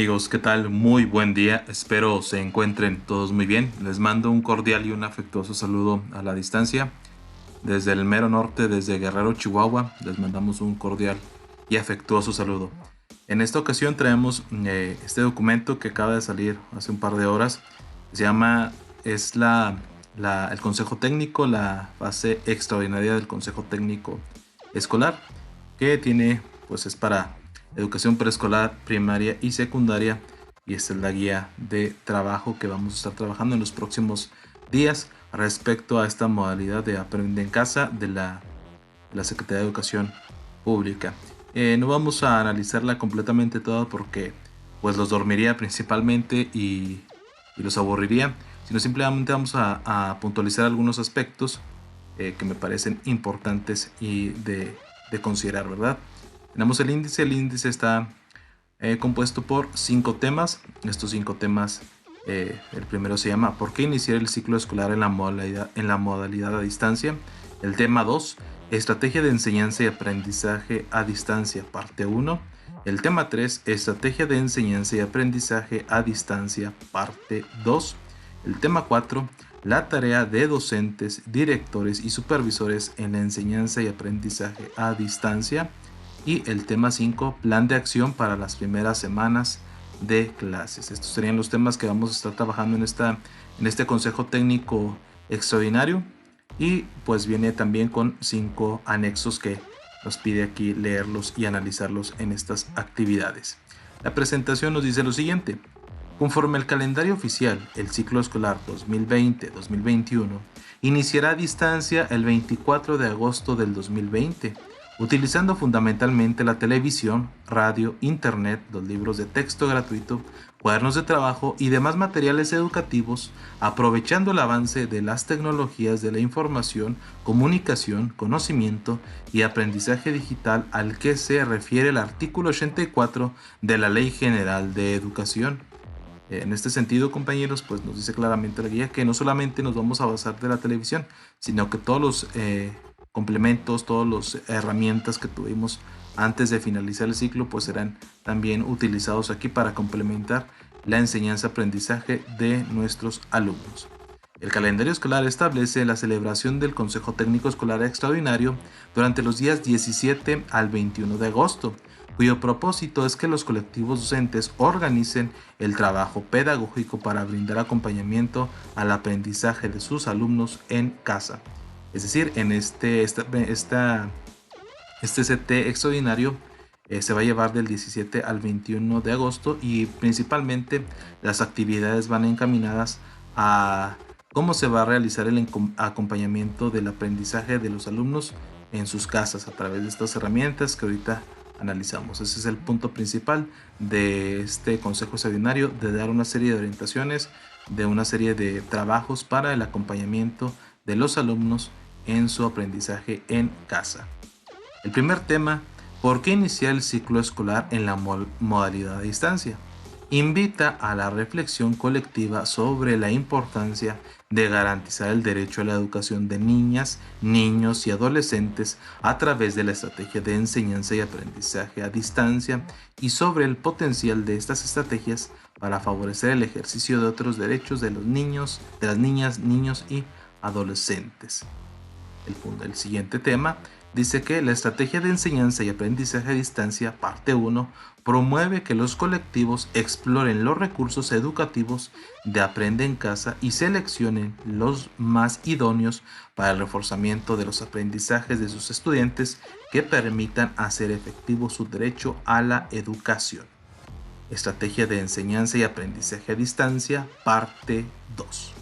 amigos? ¿Qué tal? Muy buen día. Espero se encuentren todos muy bien. Les mando un cordial y un afectuoso saludo a la distancia. Desde el mero norte, desde Guerrero, Chihuahua, les mandamos un cordial y afectuoso saludo. En esta ocasión traemos este documento que acaba de salir hace un par de horas. Se llama, es el Consejo Técnico, la fase extraordinaria del Consejo Técnico Escolar, que tiene, pues es para educación preescolar, primaria y secundaria. Y esta es la guía de trabajo que vamos a estar trabajando en los próximos días respecto a esta modalidad de aprender en casa de la Secretaría de Educación Pública. No vamos a analizarla completamente toda porque pues los dormiría principalmente y los aburriría, sino simplemente vamos a puntualizar algunos aspectos que me parecen importantes y de considerar, ¿verdad? Tenemos el índice está compuesto por 5 temas. Estos 5 temas, el primero se llama ¿Por qué iniciar el ciclo escolar en la modalidad a distancia? El tema 2, Estrategia de enseñanza y aprendizaje a distancia, parte 1. El tema 3, Estrategia de enseñanza y aprendizaje a distancia, parte 2. El tema 4, la tarea de docentes, directores y supervisores en la enseñanza y aprendizaje a distancia. Y el tema 5, plan de acción para las primeras semanas de clases. Estos serían los temas que vamos a estar trabajando en este consejo técnico extraordinario. Y pues viene también con 5 anexos que nos pide aquí leerlos y analizarlos en estas actividades. La presentación nos dice lo siguiente. Conforme al calendario oficial, el ciclo escolar 2020-2021 iniciará a distancia el 24 de agosto del 2020, utilizando fundamentalmente la televisión, radio, internet, los libros de texto gratuito, cuadernos de trabajo y demás materiales educativos, aprovechando el avance de las tecnologías de la información, comunicación, conocimiento y aprendizaje digital al que se refiere el artículo 84 de la Ley General de Educación. En este sentido, compañeros, pues nos dice claramente la guía que no solamente nos vamos a basar de la televisión, sino que todos los complementos, todas las herramientas que tuvimos antes de finalizar el ciclo, pues serán también utilizados aquí para complementar la enseñanza-aprendizaje de nuestros alumnos. El calendario escolar establece la celebración del Consejo Técnico Escolar Extraordinario durante los días 17 al 21 de agosto, cuyo propósito es que los colectivos docentes organicen el trabajo pedagógico para brindar acompañamiento al aprendizaje de sus alumnos en casa. Es decir, en este CT extraordinario se va a llevar del 17 al 21 de agosto y principalmente las actividades van encaminadas a cómo se va a realizar el acompañamiento del aprendizaje de los alumnos en sus casas a través de estas herramientas que ahorita analizamos. Ese es el punto principal de este consejo extraordinario, de dar una serie de orientaciones, de una serie de trabajos para el acompañamiento de los alumnos en su aprendizaje en casa. El primer tema, ¿por qué iniciar el ciclo escolar en la modalidad a distancia? Invita a la reflexión colectiva sobre la importancia de garantizar el derecho a la educación de niñas, niños y adolescentes a través de la estrategia de enseñanza y aprendizaje a distancia y sobre el potencial de estas estrategias para favorecer el ejercicio de otros derechos de los niños, de las niñas, niños y adolescentes. El siguiente tema dice que la estrategia de enseñanza y aprendizaje a distancia, parte 1, promueve que los colectivos exploren los recursos educativos de Aprende en Casa y seleccionen los más idóneos para el reforzamiento de los aprendizajes de sus estudiantes que permitan hacer efectivo su derecho a la educación. Estrategia de enseñanza y aprendizaje a distancia, parte 2.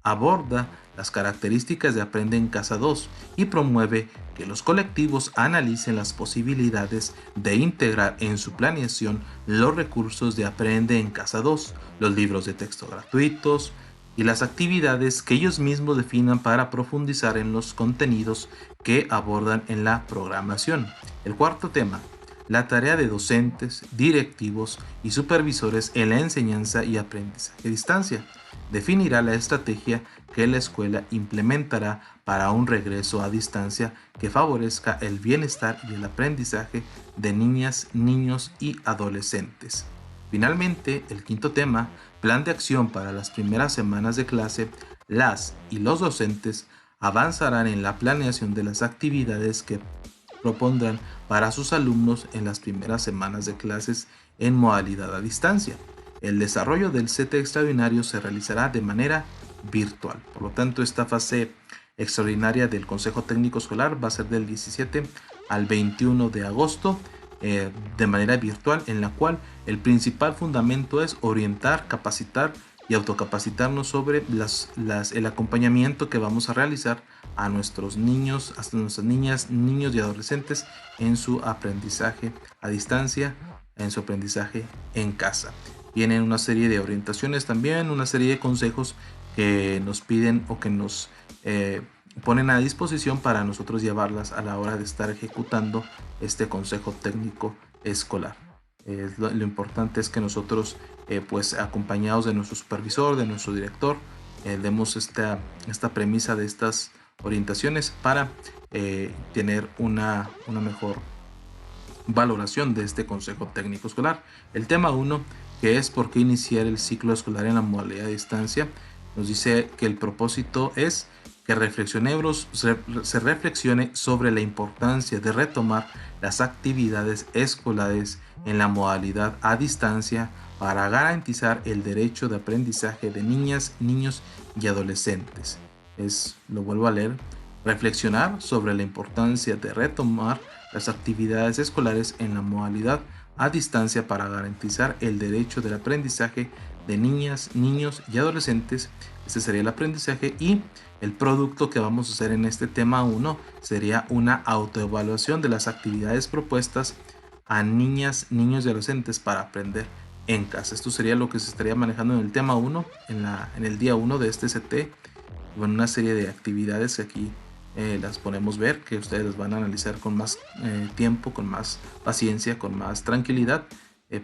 Aborda las características de Aprende en Casa 2 y promueve que los colectivos analicen las posibilidades de integrar en su planeación los recursos de Aprende en Casa 2, los libros de texto gratuitos y las actividades que ellos mismos definan para profundizar en los contenidos que abordan en la programación. El cuarto tema, la tarea de docentes, directivos y supervisores en la enseñanza y aprendizaje a distancia. Definirá la estrategia que la escuela implementará para un regreso a distancia que favorezca el bienestar y el aprendizaje de niñas, niños y adolescentes. Finalmente, el quinto tema, plan de acción para las primeras semanas de clase, las y los docentes avanzarán en la planeación de las actividades que propondrán para sus alumnos en las primeras semanas de clases en modalidad a distancia. El desarrollo del set extraordinario se realizará de manera virtual. Por lo tanto, esta fase extraordinaria del Consejo Técnico Escolar va a ser del 17 al 21 de agosto de manera virtual, en la cual el principal fundamento es orientar, capacitar y autocapacitarnos sobre el acompañamiento que vamos a realizar a nuestros niños, hasta nuestras niñas, niños y adolescentes en su aprendizaje a distancia, en su aprendizaje en casa. Vienen una serie de orientaciones también, una serie de consejos que nos piden o que nos ponen a disposición para nosotros llevarlas a la hora de estar ejecutando este consejo técnico escolar. Lo importante es que nosotros, pues acompañados de nuestro supervisor, de nuestro director, demos esta premisa de estas orientaciones para tener una mejor valoración de este consejo técnico escolar. El tema 1, que es por qué iniciar el ciclo escolar en la modalidad de distancia, nos dice que el propósito es que se reflexione sobre la importancia de retomar las actividades escolares en la modalidad a distancia para garantizar el derecho de aprendizaje de niñas, niños y adolescentes. Lo vuelvo a leer, reflexionar sobre la importancia de retomar las actividades escolares en la modalidad a distancia para garantizar el derecho del aprendizaje de niñas, niños y adolescentes. Este sería el aprendizaje, y el producto que vamos a hacer en este tema 1 sería una autoevaluación de las actividades propuestas a niñas, niños y adolescentes para aprender en casa. Esto sería lo que se estaría manejando en el tema 1, en el día 1 de este CT. Bueno, una serie de actividades que aquí las podemos ver, que ustedes las van a analizar con más tiempo, con más paciencia, con más tranquilidad,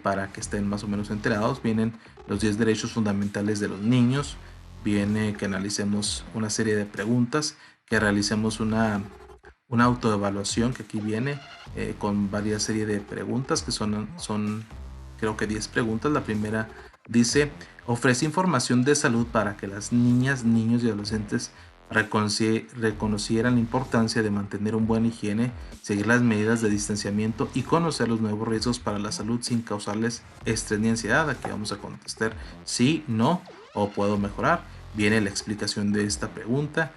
para que estén más o menos enterados. Vienen los 10 derechos fundamentales de los niños, viene que analicemos una serie de preguntas, que realicemos una autoevaluación, que aquí viene con varias serie de preguntas, que son creo que 10 preguntas. La primera dice: ofrece información de salud para que las niñas, niños y adolescentes reconocieran la importancia de mantener una buena higiene, seguir las medidas de distanciamiento y conocer los nuevos riesgos para la salud sin causarles estrés ni ansiedad. Aquí vamos a contestar sí, no o puedo mejorar. Viene la explicación de esta pregunta,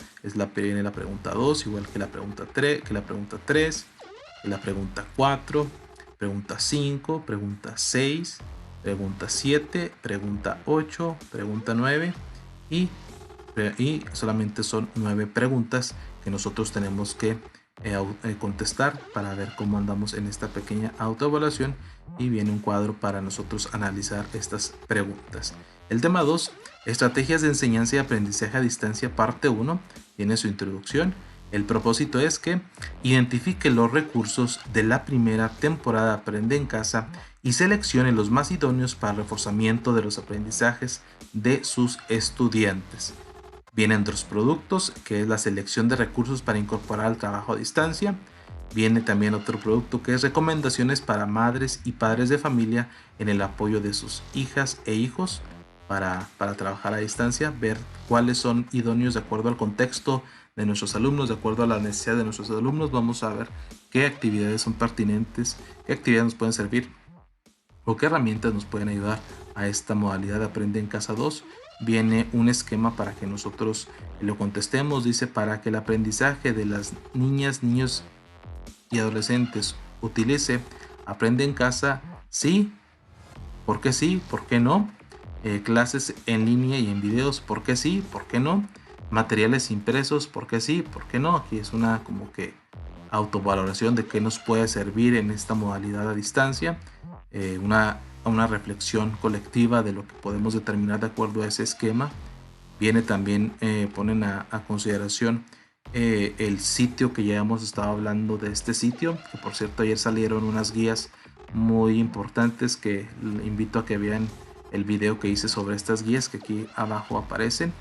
viene la pregunta 2, igual que la pregunta 3, que la pregunta 4, pregunta 5, pregunta 6, pregunta 7, pregunta 8, pregunta 9 y solamente son 9 preguntas que nosotros tenemos que contestar para ver cómo andamos en esta pequeña autoevaluación, y viene un cuadro para nosotros analizar estas preguntas. El tema 2, estrategias de enseñanza y aprendizaje a distancia, parte 1, tiene su introducción. El propósito es que identifique los recursos de la primera temporada Aprende en Casa y seleccione los más idóneos para el reforzamiento de los aprendizajes de sus estudiantes. Vienen otros productos, que es la selección de recursos para incorporar al trabajo a distancia. Viene también otro producto, que es recomendaciones para madres y padres de familia en el apoyo de sus hijas e hijos para trabajar a distancia, ver cuáles son idóneos de acuerdo al contexto de nuestros alumnos, de acuerdo a la necesidad de nuestros alumnos. Vamos a ver qué actividades son pertinentes, qué actividades nos pueden servir o qué herramientas nos pueden ayudar a esta modalidad de Aprende en Casa 2. Viene un esquema para que nosotros lo contestemos. Dice: para que el aprendizaje de las niñas, niños y adolescentes utilice Aprende en Casa, sí, ¿por qué sí? ¿Por qué no? Clases en línea y en videos, ¿por qué sí? ¿Por qué no? Materiales impresos, ¿por qué sí? ¿Por qué no? Aquí es una como que autovaloración de qué nos puede servir en esta modalidad a distancia, una reflexión colectiva de lo que podemos determinar de acuerdo a ese esquema. Viene también, ponen a consideración el sitio, que ya hemos estado hablando de este sitio, que por cierto ayer salieron unas guías muy importantes, que invito a que vean el video que hice sobre estas guías, que aquí abajo aparecen,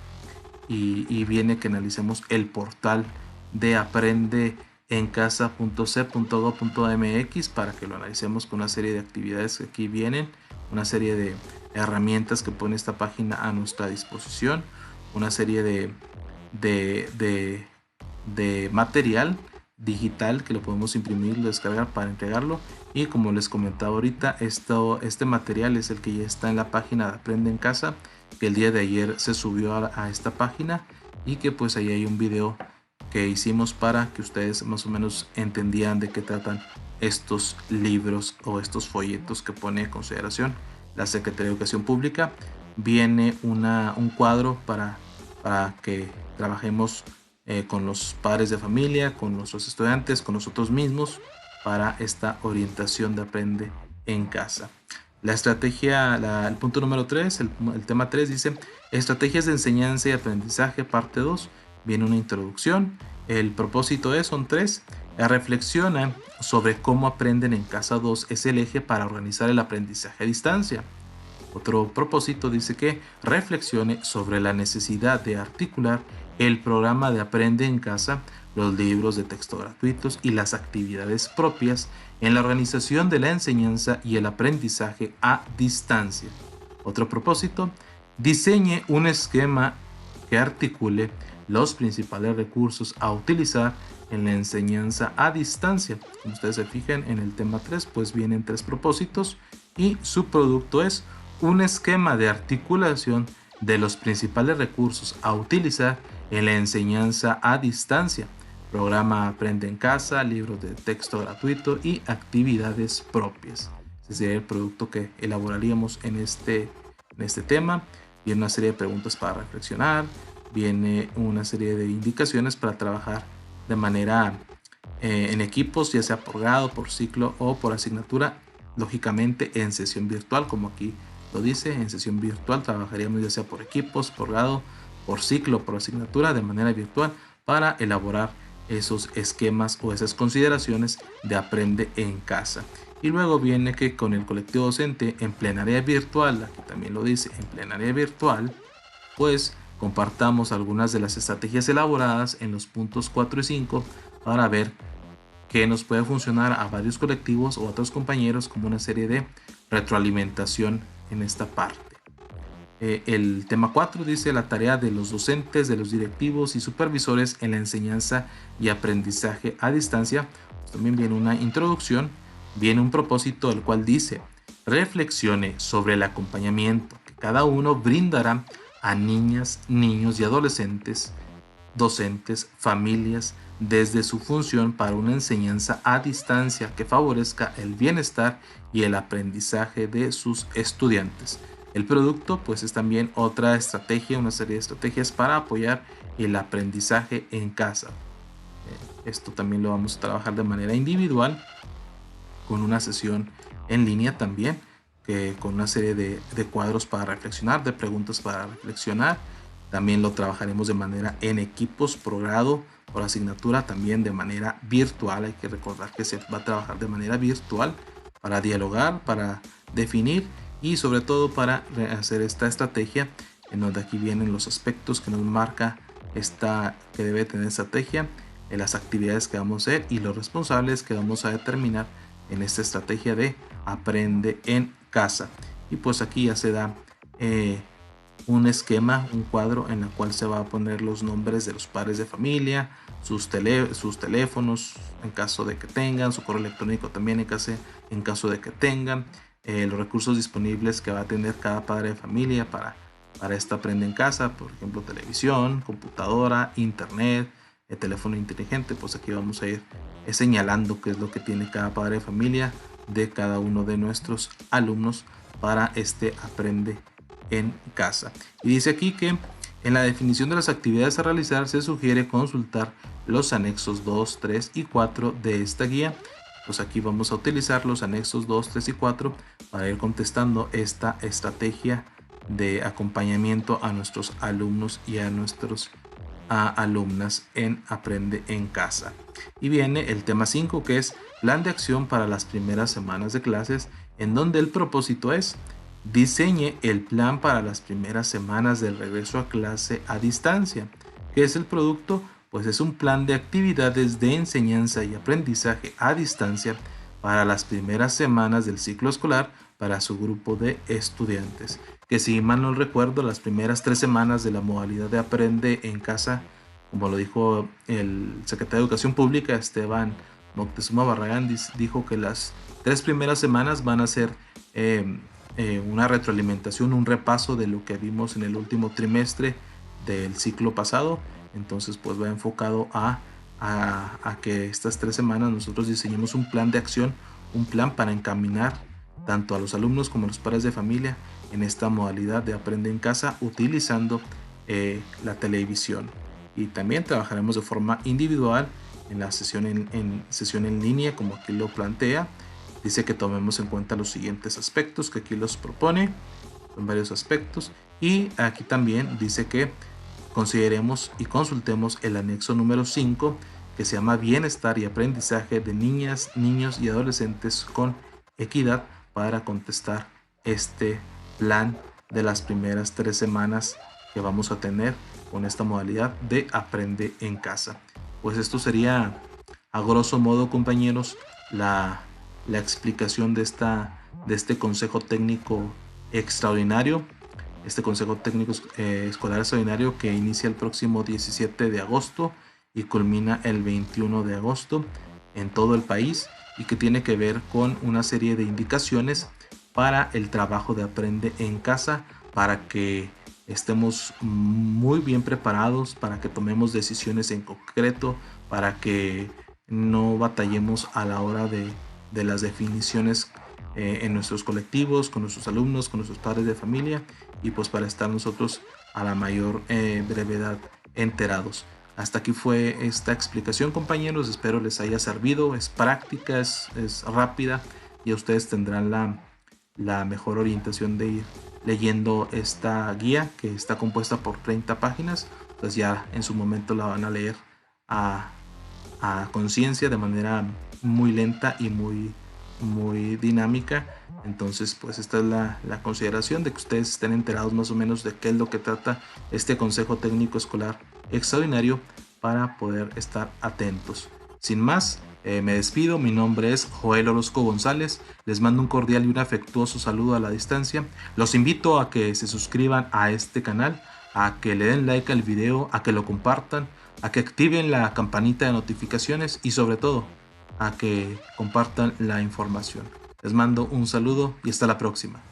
y viene que analicemos el portal de aprendeencasa.c.gov.mx para que lo analicemos con una serie de actividades que aquí vienen, una serie de herramientas que pone esta página a nuestra disposición, una serie de material digital que lo podemos imprimir, descargar para entregarlo. Y como les comentaba ahorita, este material es el que ya está en la página de Aprende en Casa, que el día de ayer se subió a esta página, y que pues ahí hay un video que hicimos para que ustedes más o menos entendieran de qué tratan estos libros o estos folletos que pone a consideración la Secretaría de Educación Pública. Viene un cuadro para que trabajemos con los padres de familia, con nuestros estudiantes, con nosotros mismos, para esta orientación de Aprende en Casa. La estrategia, el punto número 3, el tema 3 dice estrategias de enseñanza y aprendizaje, parte 2. Viene una introducción. El propósito son 3. Reflexiona sobre cómo aprenden en casa. 2 es el eje para organizar el aprendizaje a distancia. Otro propósito dice que reflexione sobre la necesidad de articular el programa de Aprende en Casa, los libros de texto gratuitos y las actividades propias en la organización de la enseñanza y el aprendizaje a distancia. Otro propósito, diseñe un esquema que articule los principales recursos a utilizar en la enseñanza a distancia. Como ustedes se fijan en el tema 3, pues vienen 3 propósitos y su producto es un esquema de articulación de los principales recursos a utilizar en la enseñanza a distancia, programa Aprende en Casa, libros de texto gratuito y actividades propias. Ese sería el producto que elaboraríamos en este tema. Viene una serie de preguntas para reflexionar, viene una serie de indicaciones para trabajar de manera en equipos, ya sea por grado, por ciclo o por asignatura, lógicamente en sesión virtual, como aquí lo dice. En sesión virtual trabajaríamos ya sea por equipos, por grado, por ciclo, por asignatura, de manera virtual, para elaborar esos esquemas o esas consideraciones de Aprende en Casa. Y luego viene que con el colectivo docente en plenaria virtual, aquí también lo dice, en plenaria virtual, pues compartamos algunas de las estrategias elaboradas en los puntos 4 y 5 para ver qué nos puede funcionar a varios colectivos o a otros compañeros como una serie de retroalimentación en esta parte. El tema 4 dice la tarea de los docentes, de los directivos y supervisores en la enseñanza y aprendizaje a distancia. Pues también viene una introducción, viene un propósito, el cual dice reflexione sobre el acompañamiento que cada uno brindará a niñas, niños y adolescentes, docentes, familias, desde su función para una enseñanza a distancia que favorezca el bienestar y el aprendizaje de sus estudiantes. El producto pues es también otra estrategia, una serie de estrategias para apoyar el aprendizaje en casa. Esto también lo vamos a trabajar de manera individual, con una sesión en línea también, con una serie de cuadros para reflexionar, de preguntas para reflexionar. También lo trabajaremos de manera en equipos, por grado, por asignatura, también de manera virtual. Hay que recordar que se va a trabajar de manera virtual para dialogar, para definir y sobre todo para hacer esta estrategia, en donde aquí vienen los aspectos que nos marca que debe tener estrategia, en las actividades que vamos a hacer y los responsables que vamos a determinar en esta estrategia de Aprende en Casa. Y pues aquí ya se da un esquema, un cuadro en el cual se va a poner los nombres de los padres de familia, sus teléfonos en caso de que tengan, su correo electrónico también en caso de que tengan, los recursos disponibles que va a tener cada padre de familia para esta Aprende en Casa, por ejemplo televisión, computadora, internet, el teléfono inteligente. Pues aquí vamos a ir señalando qué es lo que tiene cada padre de familia de cada uno de nuestros alumnos para este Aprende en Casa. Y dice aquí que en la definición de las actividades a realizar se sugiere consultar los anexos 2, 3 y 4 de esta guía. Pues aquí vamos a utilizar los anexos 2, 3 y 4 para ir contestando esta estrategia de acompañamiento a nuestros alumnos y a nuestros alumnas en Aprende en Casa. Y viene el tema 5, que es plan de acción para las primeras semanas de clases, en donde el propósito es diseñe el plan para las primeras semanas del regreso a clase a distancia. ¿Qué es el producto? Pues es un plan de actividades de enseñanza y aprendizaje a distancia para las primeras semanas del ciclo escolar para su grupo de estudiantes. Que si mal no recuerdo, las primeras 3 semanas de la modalidad de aprende en casa, como lo dijo el secretario de Educación Pública, Esteban Moctezuma Barragán, dijo que las 3 primeras semanas van a ser una retroalimentación, un repaso de lo que vimos en el último trimestre del ciclo pasado. Entonces pues va enfocado a que estas 3 semanas nosotros diseñemos un plan de acción, un plan para encaminar tanto a los alumnos como a los padres de familia en esta modalidad de aprende en casa utilizando la televisión. Y también trabajaremos de forma individual en la sesión sesión en línea, como aquí lo plantea. Dice que tomemos en cuenta los siguientes aspectos que aquí los propone, son varios aspectos, y aquí también dice que consideremos y consultemos el anexo número 5, que se llama Bienestar y Aprendizaje de Niñas, Niños y Adolescentes con Equidad, para contestar este plan de las primeras 3 semanas que vamos a tener con esta modalidad de aprende en casa. Pues esto sería a grosso modo, compañeros, la explicación de este consejo técnico extraordinario, este consejo técnico escolar extraordinario que inicia el próximo 17 de agosto y culmina el 21 de agosto en todo el país, y que tiene que ver con una serie de indicaciones para el trabajo de aprende en casa, para que estemos muy bien preparados, para que tomemos decisiones en concreto, para que no batallemos a la hora de las definiciones en nuestros colectivos, con nuestros alumnos, con nuestros padres de familia, y pues para estar nosotros a la mayor brevedad enterados. Hasta aquí fue esta explicación, compañeros. Espero les haya servido. Es práctica, es rápida, y ustedes tendrán la mejor orientación de ir leyendo esta guía, que está compuesta por 30 páginas. Pues ya en su momento la van a leer a conciencia, de manera muy lenta y muy dinámica. Entonces pues esta es la consideración, de que ustedes estén enterados más o menos de qué es lo que trata este consejo técnico escolar extraordinario, para poder estar atentos. Sin más, me despido. Mi nombre es Joel Orozco González. Les mando un cordial y un afectuoso saludo a la distancia. Los invito a que se suscriban a este canal, a que le den like al video, a que lo compartan, a que activen la campanita de notificaciones, y sobre todo a que compartan la información. Les mando un saludo y hasta la próxima.